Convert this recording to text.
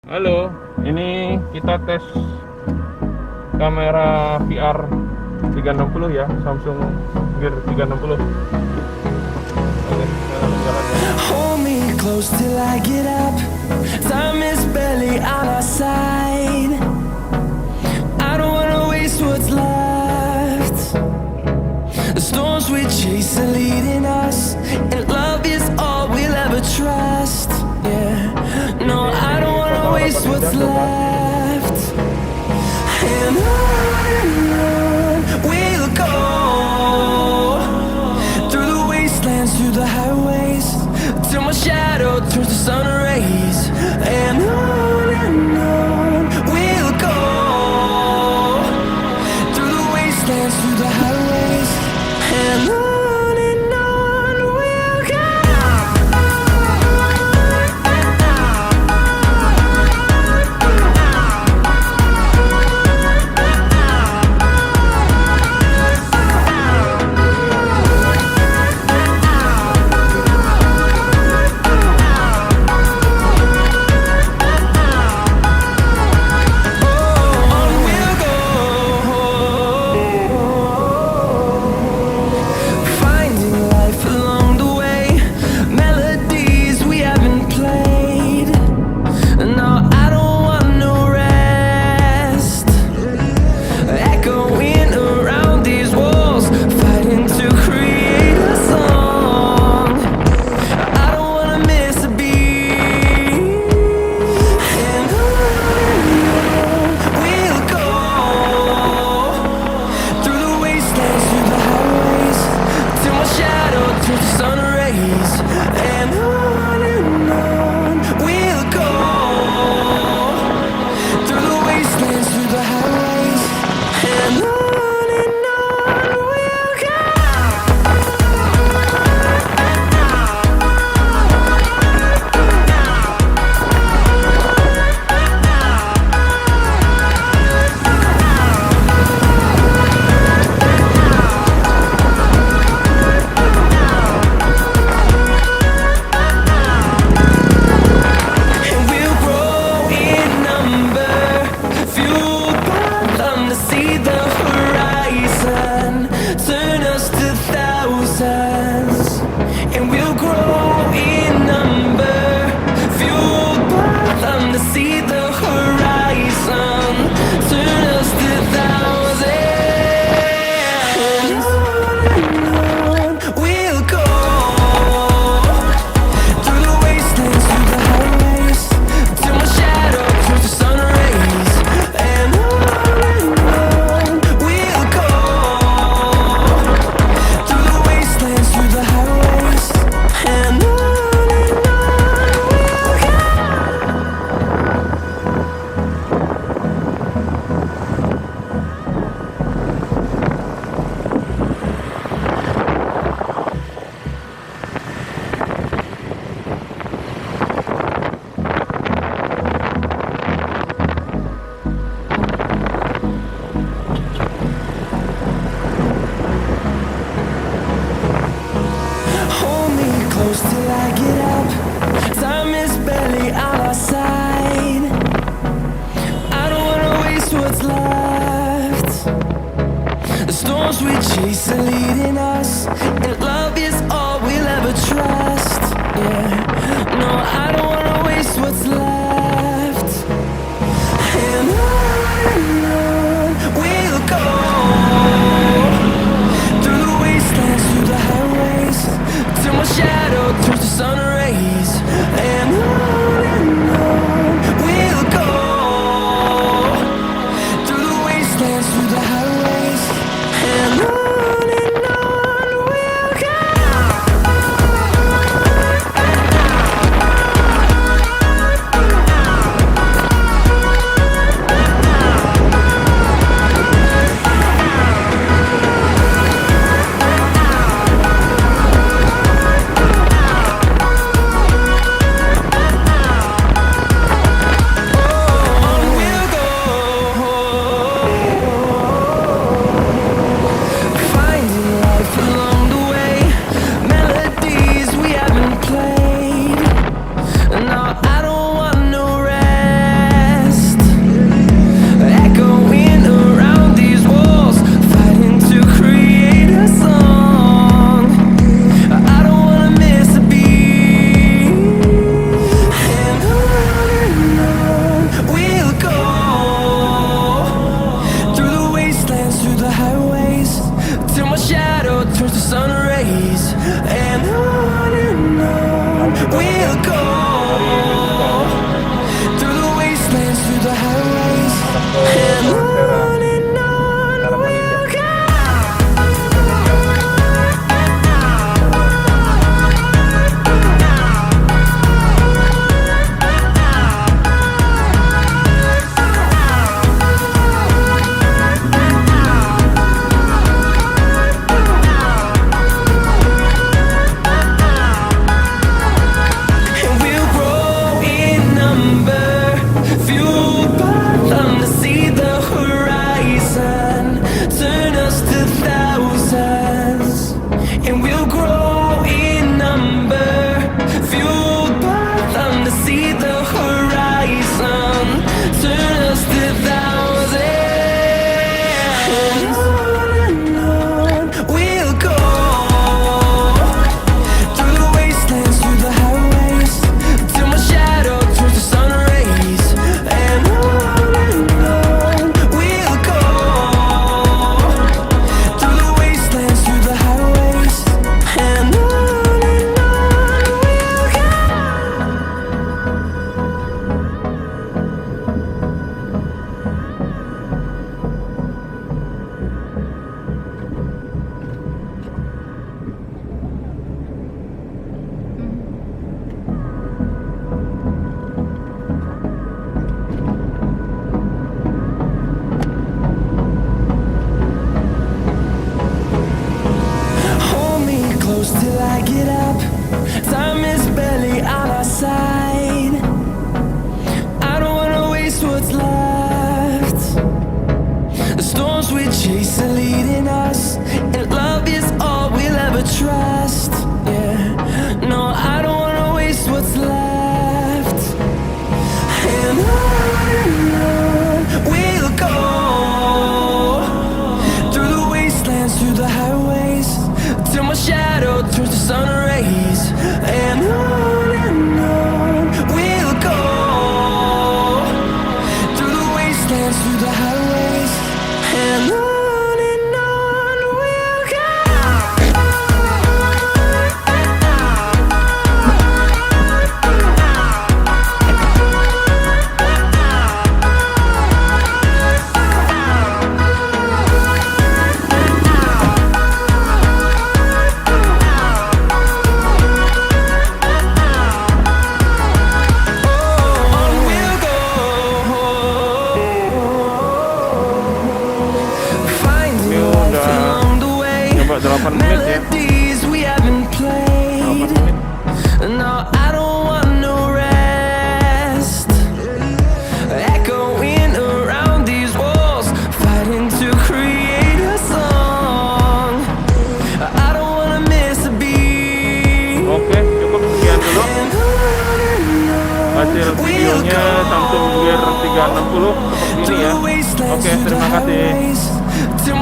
Halo, ini kita tes kamera VR 360 ya, Samsung Gear 360. Oke, sekarang jalannya. Hold me close till I get up. Time is barely on our side. I don't wanna waste what's left. The storms we chase are leading us, and love is all we'll ever trust. Yeah, no, I don't wanna waste what's left. And on we'll go, through the wastelands, through the highways, till my shadow turns to sun rays. And on we'll go, through the wastelands, through the highways, and on we'll go. Till I get up, time is barely on our side. I don't wanna waste what's left. The storms we chase are leading us, and love is all we'll ever trust. Yeah, no, I don't wanna waste what's left. And on we'll go, through the wastelands, through the highways, till my shadow turns to sun rays. And on we'll go, through the wastelands, through the highways, and on we'll go. chase are leading us, and love is all we'll ever trust. Yeah, no, I don't wanna waste what's left. And on we'll go, through the wastelands, through the highways, till my shadow turns to sun rays. And on we'll go, through the wastelands, through the highways, and on we'll go. On we'll go, finding Ini life udah along the way, nyoba 8 menit ya. melodies we haven't 8 played. menit. No, I don't want no rest. Echoing around these walls, fighting to create a song. I don't wanna miss a beat. Oke, cukup sekian dulu And on hasil videonya Samsung Gear 360 seperti ini ya. Oke, terima kasih. till